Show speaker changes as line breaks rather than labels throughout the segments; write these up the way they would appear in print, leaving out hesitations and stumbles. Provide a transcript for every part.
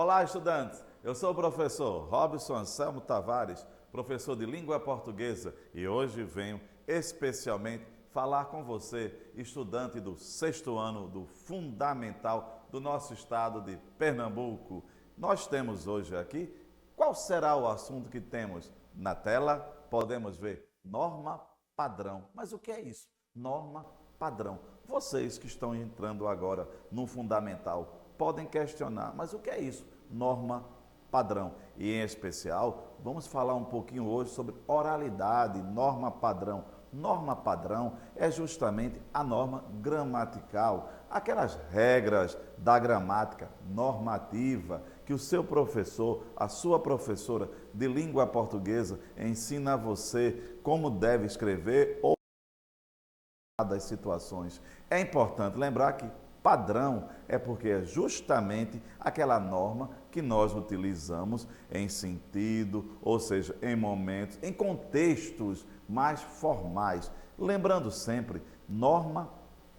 Olá, estudantes! Eu sou o professor Robson Anselmo Tavares, professor de língua portuguesa, e hoje venho especialmente falar com você, estudante do sexto ano do Fundamental do nosso estado de Pernambuco. Nós temos hoje aqui, qual será o assunto que temos? Na tela podemos ver norma padrão. Mas o que é isso? Norma padrão. Vocês que estão entrando agora no Fundamental podem questionar, mas o que é isso? Norma padrão. E em especial, vamos falar um pouquinho hoje sobre oralidade, norma padrão. Norma padrão é justamente a norma gramatical, aquelas regras da gramática normativa que o seu professor, a sua professora de língua portuguesa ensina a você como deve escrever ou das situações. É importante lembrar que padrão é porque é justamente aquela norma que nós utilizamos em sentido, ou seja, em momentos, em contextos mais formais. Lembrando sempre, norma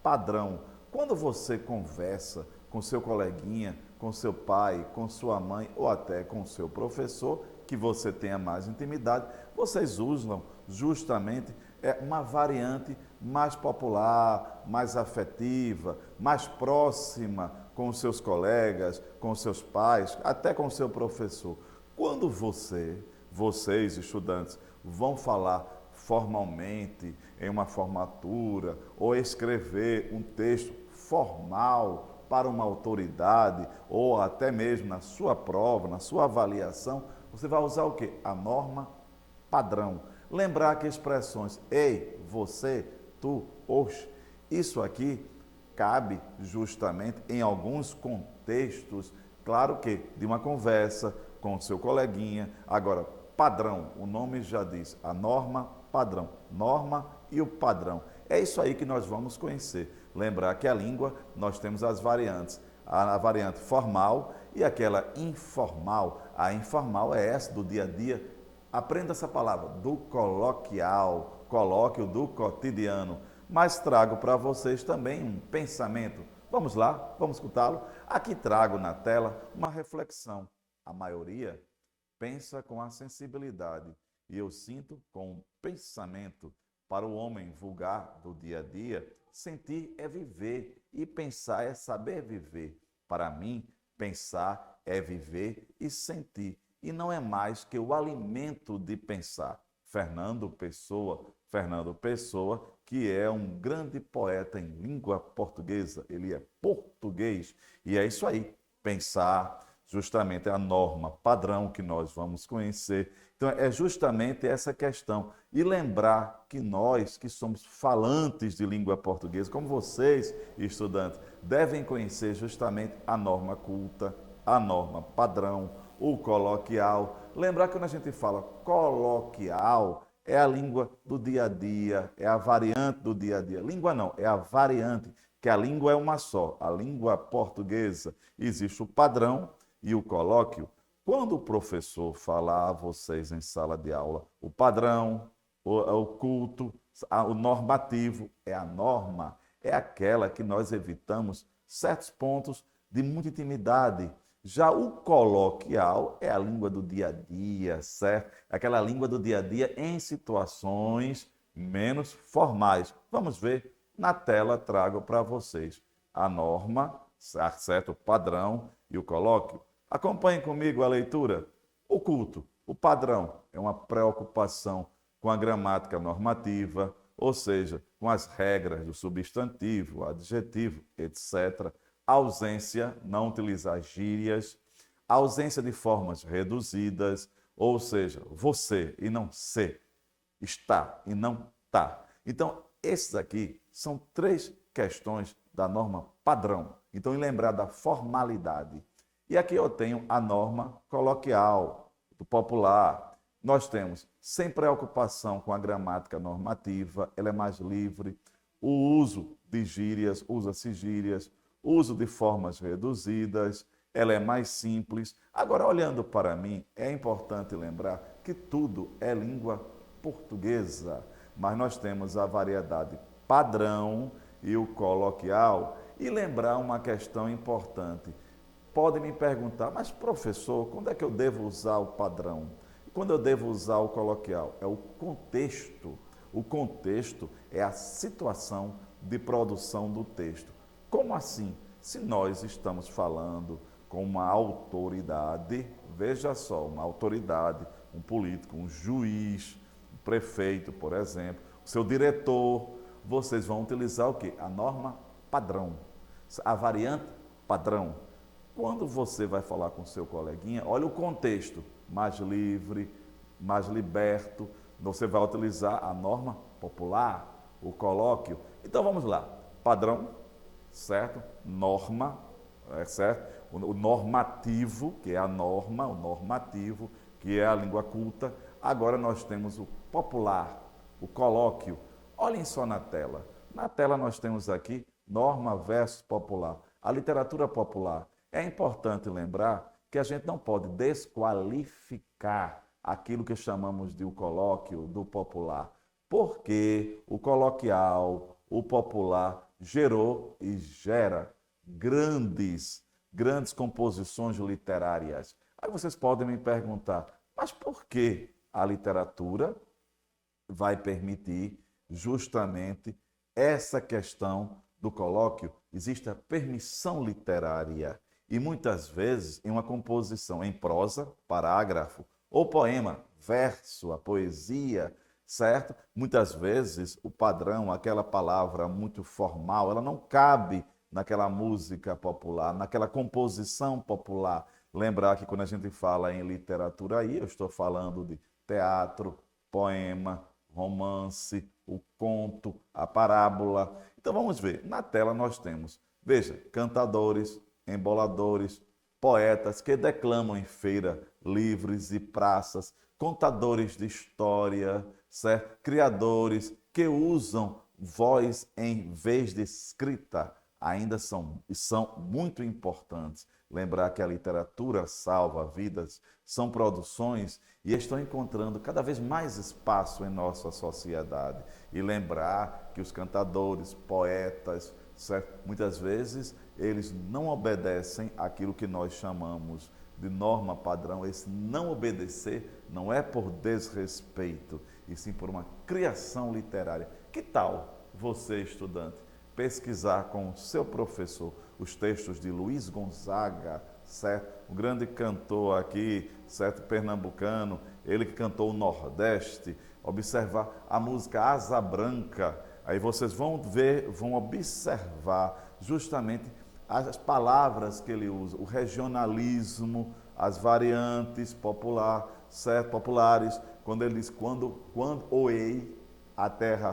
padrão. Quando você conversa com seu coleguinha, com seu pai, com sua mãe ou até com seu professor, que você tenha mais intimidade, vocês usam justamente uma variante mais popular, mais afetiva, mais próxima com os seus colegas, com os seus pais, até com o seu professor. Quando vocês estudantes, vão falar formalmente em uma formatura ou escrever um texto formal para uma autoridade ou até mesmo na sua prova, na sua avaliação, você vai usar o quê? A norma padrão. Lembrar que expressões ei, você, tu, os, isso aqui cabe justamente em alguns contextos, claro que de uma conversa com o seu coleguinha. Agora, padrão, o nome já diz, a norma padrão, norma e o padrão. É isso aí que nós vamos conhecer. Lembrar que a língua, nós temos as variantes, a variante formal e aquela informal. A informal é essa do dia a dia. Aprenda essa palavra, do coloquial, colóquio do cotidiano. Mas trago para vocês também um pensamento. Vamos lá, vamos escutá-lo? Aqui trago na tela uma reflexão. A maioria pensa com a sensibilidade e eu sinto com o pensamento. Para o homem vulgar do dia a dia, sentir é viver e pensar é saber viver. Para mim, pensar é viver e sentir. E não é mais que o alimento de pensar. Fernando Pessoa, que é um grande poeta em língua portuguesa, ele é português, e é isso aí, pensar, justamente a norma padrão que nós vamos conhecer. Então, é justamente essa questão. E lembrar que nós, que somos falantes de língua portuguesa, como vocês, estudantes, devem conhecer justamente a norma culta, a norma padrão, o coloquial. Lembrar que quando a gente fala coloquial, é a língua do dia a dia, é a variante do dia a dia. Língua não, é a variante, que a língua é uma só. A língua portuguesa, existe o padrão e o colóquio. Quando o professor falar a vocês em sala de aula, o padrão, o culto, o normativo, é a norma, é aquela que nós evitamos certos pontos de muita intimidade. Já o coloquial é a língua do dia a dia, certo? Aquela língua do dia a dia em situações menos formais. Vamos ver, na tela trago para vocês a norma, certo? O padrão e o colóquio. Acompanhem comigo a leitura. O culto, o padrão, é uma preocupação com a gramática normativa, ou seja, com as regras do substantivo, adjetivo, etc. Ausência, não utilizar gírias, ausência de formas reduzidas, ou seja, você e não se, está e não tá. Então, esses aqui são três questões da norma padrão. Então, em lembrar da formalidade. E aqui eu tenho a norma coloquial, do popular. Nós temos sem preocupação com a gramática normativa, ela é mais livre. O uso de gírias, usa-se gírias, uso de formas reduzidas, ela é mais simples. Agora, olhando para mim, é importante lembrar que tudo é língua portuguesa, mas nós temos a variedade padrão e o coloquial. E lembrar uma questão importante. podem me perguntar, mas professor, quando é que eu devo usar o padrão? Quando eu devo usar o coloquial? É o contexto. O contexto é a situação de produção do texto. Como assim? Se nós estamos falando com uma autoridade, veja só, uma autoridade, um político, um juiz, um prefeito, por exemplo, o seu diretor, vocês vão utilizar o quê? A norma padrão, a variante padrão. Quando você vai falar com o seu coleguinha, olha o contexto, mais livre, mais liberto, você vai utilizar a norma popular, o colóquio. Então vamos lá, padrão, certo? Norma, certo? O normativo, que é a norma, o normativo, que é a língua culta. Agora nós temos o popular, o colóquio. Olhem só na tela. Na tela nós temos aqui norma versus popular. A literatura popular. É importante lembrar que a gente não pode desqualificar aquilo que chamamos de o colóquio do popular, porque o coloquial, o popular, gerou e gera grandes composições literárias. Aí vocês podem me perguntar, mas por que a literatura vai permitir justamente essa questão do colóquio? Existe a permissão literária e muitas vezes em uma composição em prosa, parágrafo, ou poema, verso, a poesia, certo? Muitas vezes o padrão, aquela palavra muito formal, ela não cabe naquela música popular, naquela composição popular. Lembrar que quando a gente fala em literatura aí, eu estou falando de teatro, poema, romance, o conto, a parábola. Então vamos ver, na tela nós temos, veja, cantadores, emboladores, poetas que declamam em feira, livres e praças, contadores de história, certo? Criadores que usam voz em vez de escrita, ainda são muito importantes. Lembrar que a literatura salva vidas, são produções e estão encontrando cada vez mais espaço em nossa sociedade. E lembrar que os cantadores, poetas, certo? Muitas vezes eles não obedecem àquilo que nós chamamos de norma padrão. Esse não obedecer não é por desrespeito, e sim por uma criação literária. Que tal você, estudante, pesquisar com o seu professor os textos de Luiz Gonzaga, certo? O grande cantor aqui, certo? Pernambucano, ele que cantou o Nordeste, observar a música Asa Branca. Aí vocês vão ver, vão observar justamente as palavras que ele usa, o regionalismo, as variantes popular, certo? Populares, quando ele diz quando oei a terra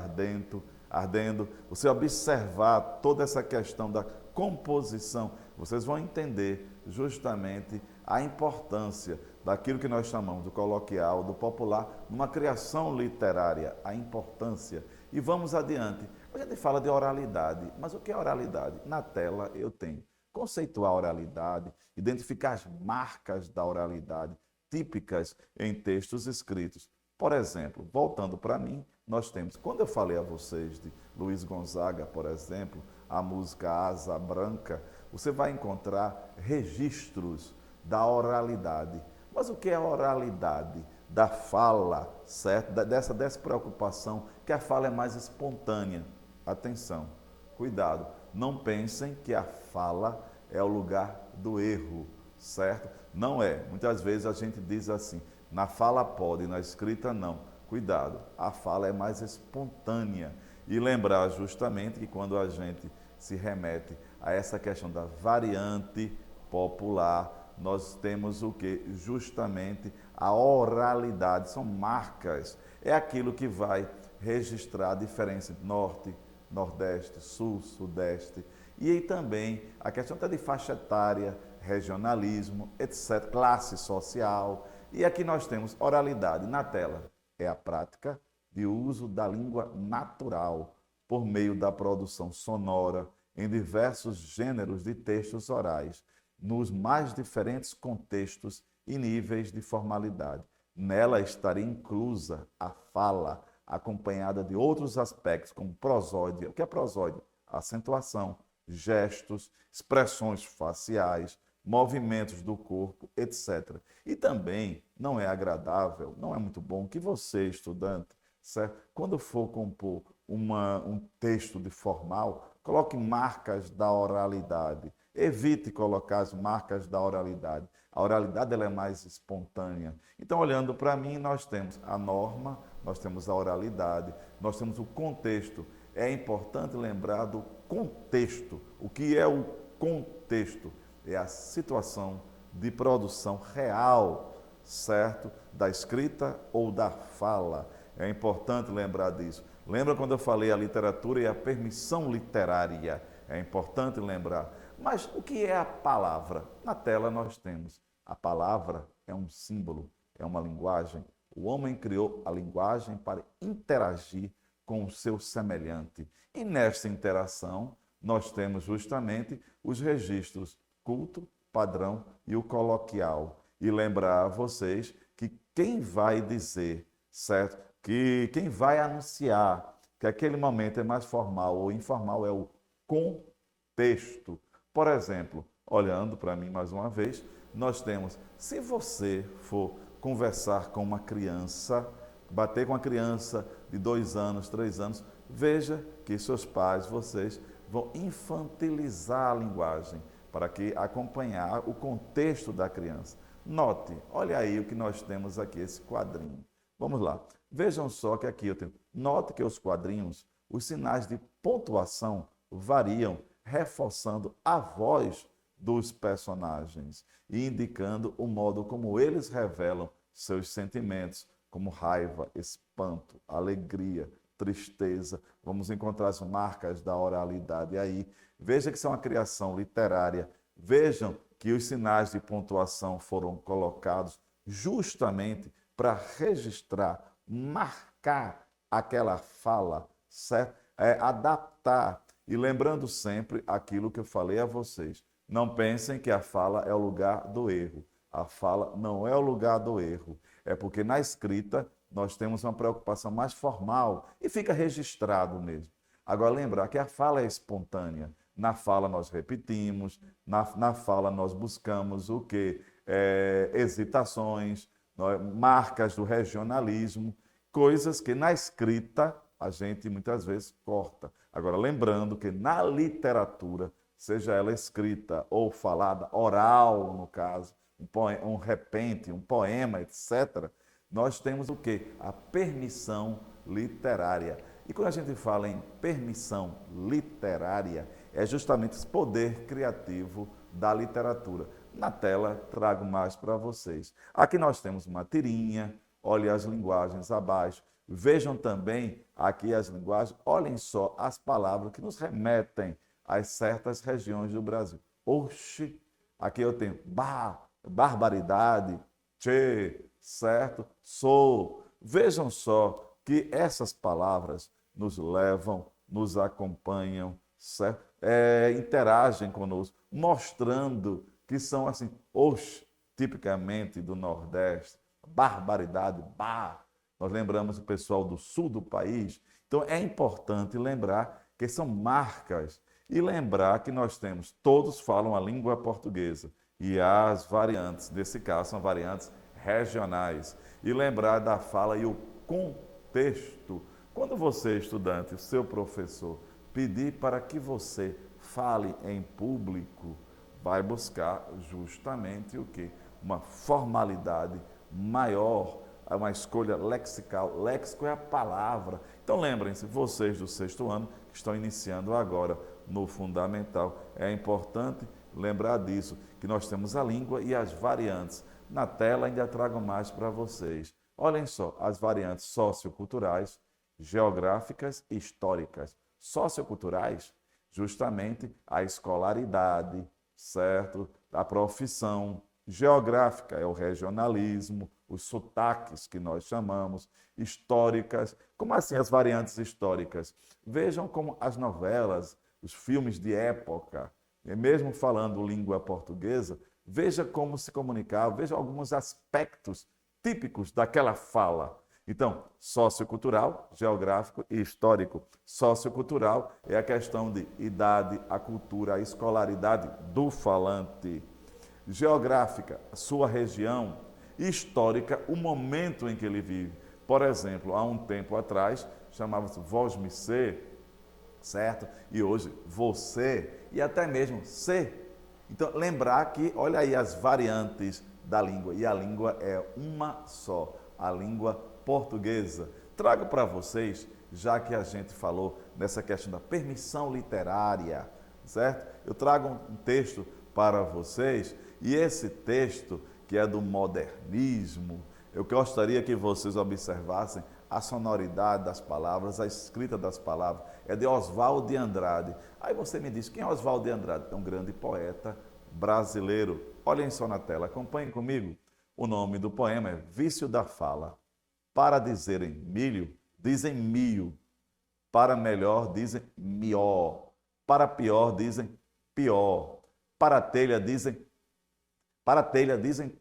ardendo, você observar toda essa questão da composição, vocês vão entender justamente a importância daquilo que nós chamamos do coloquial, do popular, numa criação literária, a importância. E vamos adiante. A gente fala de oralidade, mas o que é oralidade? Na tela eu tenho conceituar a oralidade, identificar as marcas da oralidade típicas em textos escritos. Por exemplo, voltando para mim, nós temos, quando eu falei a vocês de Luiz Gonzaga, por exemplo, a música Asa Branca, você vai encontrar registros da oralidade. Mas o que é a oralidade? Da fala, certo? Dessa despreocupação, que a fala é mais espontânea. Atenção, cuidado, não pensem que a fala é o lugar do erro, certo? Não é. Muitas vezes a gente diz assim, na fala pode, na escrita não. Cuidado, a fala é mais espontânea. E lembrar justamente que quando a gente se remete a essa questão da variante popular, nós temos o que? Justamente a oralidade, são marcas. É aquilo que vai registrar a diferença entre norte, nordeste, sul, sudeste. E aí também a questão até de faixa etária, regionalismo, etc., classe social. E aqui nós temos oralidade na tela. É a prática de uso da língua natural por meio da produção sonora em diversos gêneros de textos orais, nos mais diferentes contextos e níveis de formalidade. Nela estaria inclusa a fala, acompanhada de outros aspectos, como prosódia. O que é prosódia? Acentuação, gestos, expressões faciais, movimentos do corpo, etc. E também não é agradável, não é muito bom que você, estudante, certo? Quando for compor um texto de formal, coloque marcas da oralidade. Evite colocar as marcas da oralidade. A oralidade ela é mais espontânea. Então, olhando para mim, nós temos a norma, nós temos a oralidade, nós temos o contexto. É importante lembrar do contexto. O que é o contexto? É a situação de produção real, certo? Da escrita ou da fala. É importante lembrar disso. Lembra quando eu falei a literatura e a permissão literária? É importante lembrar. Mas o que é a palavra? Na tela nós temos. A palavra é um símbolo, é uma linguagem. O homem criou a linguagem para interagir com o seu semelhante. E nesta interação, nós temos justamente os registros culto, padrão e o coloquial. E lembrar a vocês que quem vai dizer, certo? Que quem vai anunciar que aquele momento é mais formal ou informal é o contexto. Por exemplo, olhando para mim mais uma vez, nós temos, se você for conversar com uma criança, bater com uma criança de 2 anos, 3 anos, veja que seus pais, vocês, vão infantilizar a linguagem para que acompanhar o contexto da criança. Note, olha aí o que nós temos aqui, esse quadrinho. Vamos lá. Vejam só que aqui eu tenho. Note que os quadrinhos, os sinais de pontuação variam, reforçando a voz dos personagens e indicando o modo como eles revelam seus sentimentos, como raiva, espanto, alegria, tristeza. Vamos encontrar as marcas da oralidade aí. Veja que isso é uma criação literária. Vejam que os sinais de pontuação foram colocados justamente para registrar, marcar aquela fala, certo? Adaptar. E lembrando sempre aquilo que eu falei a vocês. Não pensem que a fala é o lugar do erro. A fala não é o lugar do erro. É porque na escrita nós temos uma preocupação mais formal e fica registrado mesmo. Agora, lembrar que a fala é espontânea. Na fala nós repetimos, na fala nós buscamos o quê? Hesitações, marcas do regionalismo, coisas que na escrita a gente muitas vezes corta. Agora, lembrando que na literatura, seja ela escrita ou falada, oral no caso, um repente, um poema, etc., nós temos o quê? A permissão literária. E quando a gente fala em permissão literária, é justamente esse poder criativo da literatura. Na tela, trago mais para vocês. Aqui nós temos uma tirinha, olhem as linguagens abaixo. Vejam também aqui as linguagens, olhem só as palavras que nos remetem a certas regiões do Brasil. Oxi, aqui eu tenho barbaridade, tchê, certo? Sou. Vejam só que essas palavras nos levam, nos acompanham, certo? Interagem conosco, mostrando que são assim, tipicamente do Nordeste, barbaridade, Nós lembramos o pessoal do sul do país. Então é importante lembrar que são marcas e lembrar que nós temos, todos falam a língua portuguesa e as variantes, nesse caso são variantes regionais. E lembrar da fala e o contexto. Quando você, estudante, o seu professor, pedir para que você fale em público, vai buscar justamente o quê? Uma formalidade maior, uma escolha lexical. Léxico é a palavra. Então lembrem-se, vocês do 6º ano, que estão iniciando agora no fundamental, é importante lembrar disso, que nós temos a língua e as variantes. Na tela ainda trago mais para vocês. Olhem só, as variantes socioculturais, geográficas e históricas. Socioculturais, justamente a escolaridade, certo? A profissão. Geográfica é o regionalismo, os sotaques que nós chamamos, históricas. Como assim as variantes históricas? Vejam como as novelas, os filmes de época, mesmo falando língua portuguesa, veja como se comunicava, veja alguns aspectos típicos daquela fala. Então, sociocultural, geográfico e histórico. Sociocultural é a questão de idade, a cultura, a escolaridade do falante. geográfica, sua região, histórica, o momento em que ele vive. Por exemplo, há um tempo atrás, chamava-se vós-me-se, certo? E hoje, você e até mesmo se. Então, lembrar que, olha aí as variantes da língua, e a língua é uma só, a língua portuguesa. Trago para vocês, já que a gente falou nessa questão da permissão literária, certo? Eu trago um texto para vocês, e esse texto, que é do modernismo, eu gostaria que vocês observassem a sonoridade das palavras, a escrita das palavras, é de Oswald de Andrade. Aí você me diz, quem é Oswald de Andrade? É um grande poeta brasileiro. Olhem só na tela, acompanhem comigo. O nome do poema é Vício da Fala. Para dizerem milho, dizem mio. Para melhor, dizem mió. Para pior, dizem pior. Para telha, dizem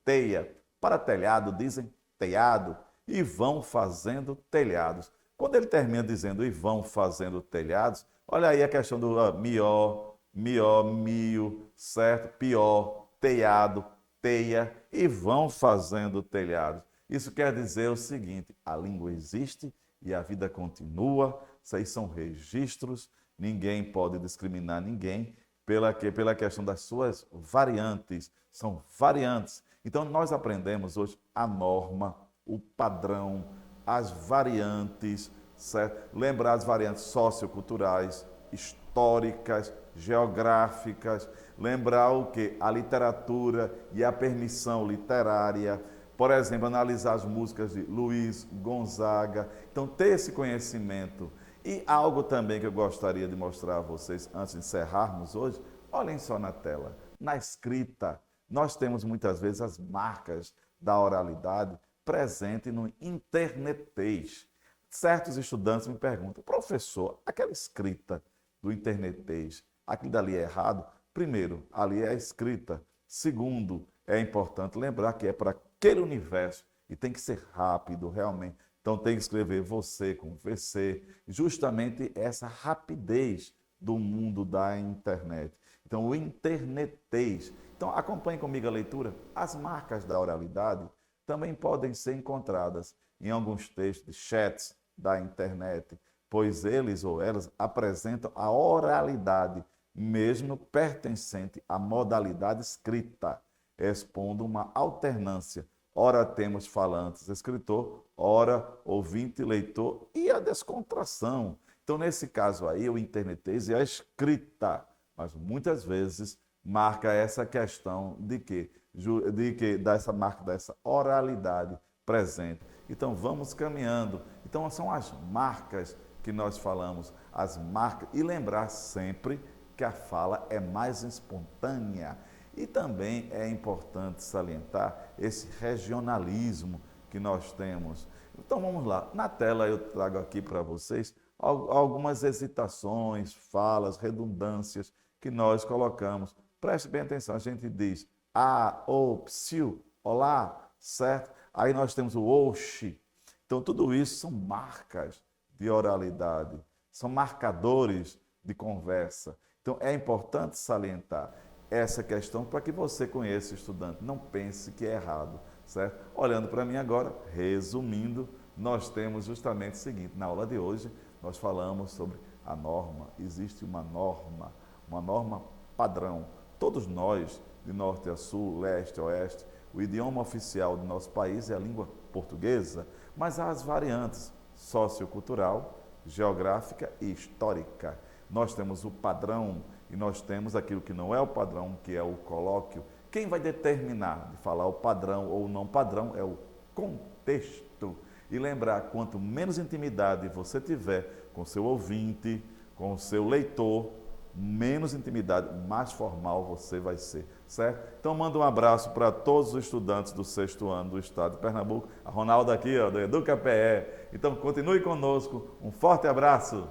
teia. Para telhado, dizem telhado. E vão fazendo telhados. Quando ele termina dizendo e vão fazendo telhados, olha aí a questão do mió, mio, certo? Pior, telhado, teia, e vão fazendo telhados. Isso quer dizer o seguinte: a língua existe e a vida continua, isso aí são registros, ninguém pode discriminar ninguém pela questão das suas variantes, são variantes. Então nós aprendemos hoje a norma, o padrão, as variantes, certo? Lembrar as variantes socioculturais, históricas, geográficas, lembrar o que? A literatura e a permissão literária. Por exemplo, analisar as músicas de Luiz Gonzaga. Então, ter esse conhecimento. E algo também que eu gostaria de mostrar a vocês, antes de encerrarmos hoje, olhem só na tela. Na escrita, nós temos muitas vezes as marcas da oralidade presente no internetês. Certos estudantes me perguntam, professor, aquela escrita do internetês, aquilo dali é errado? Primeiro, ali é a escrita. Segundo, é importante lembrar que é para aquele universo e tem que ser rápido, realmente. Então tem que escrever você com VC, justamente essa rapidez do mundo da internet. Então o internetês. Então acompanhe comigo a leitura. As marcas da oralidade também podem ser encontradas em alguns textos, chats da internet, pois eles ou elas apresentam a oralidade, mesmo pertencente à modalidade escrita, expondo uma alternância. Ora temos falantes, escritor, ora ouvinte, leitor, e a descontração. Então, nesse caso aí, o internetês é a escrita, mas muitas vezes marca essa questão de que dessa marca dessa oralidade presente. Então vamos caminhando. Então são as marcas que nós falamos, as marcas, e lembrar sempre que a fala é mais espontânea. E também é importante salientar esse regionalismo que nós temos. Então vamos lá, na tela eu trago aqui para vocês algumas hesitações, falas, redundâncias que nós colocamos. Preste bem atenção, a gente diz o, psiu, olá, certo? Aí nós temos o oxi. Então, tudo isso são marcas de oralidade, são marcadores de conversa. Então, é importante salientar essa questão para que você conheça o estudante. Não pense que é errado, certo? Olhando para mim agora, resumindo, nós temos justamente o seguinte: na aula de hoje, nós falamos sobre a norma. Existe uma norma padrão. Todos nós, de norte a sul, leste a oeste, o idioma oficial do nosso país é a língua portuguesa, mas há as variantes sociocultural, geográfica e histórica. Nós temos o padrão e nós temos aquilo que não é o padrão, que é o colóquio. Quem vai determinar de falar o padrão ou o não padrão é o contexto. E lembrar, quanto menos intimidade você tiver com o seu ouvinte, com o seu leitor, menos intimidade, mais formal você vai ser, certo? Então manda um abraço para todos os estudantes do 6º ano do estado de Pernambuco. A Ronaldo aqui, ó, do Educa PE. Então continue conosco. Um forte abraço.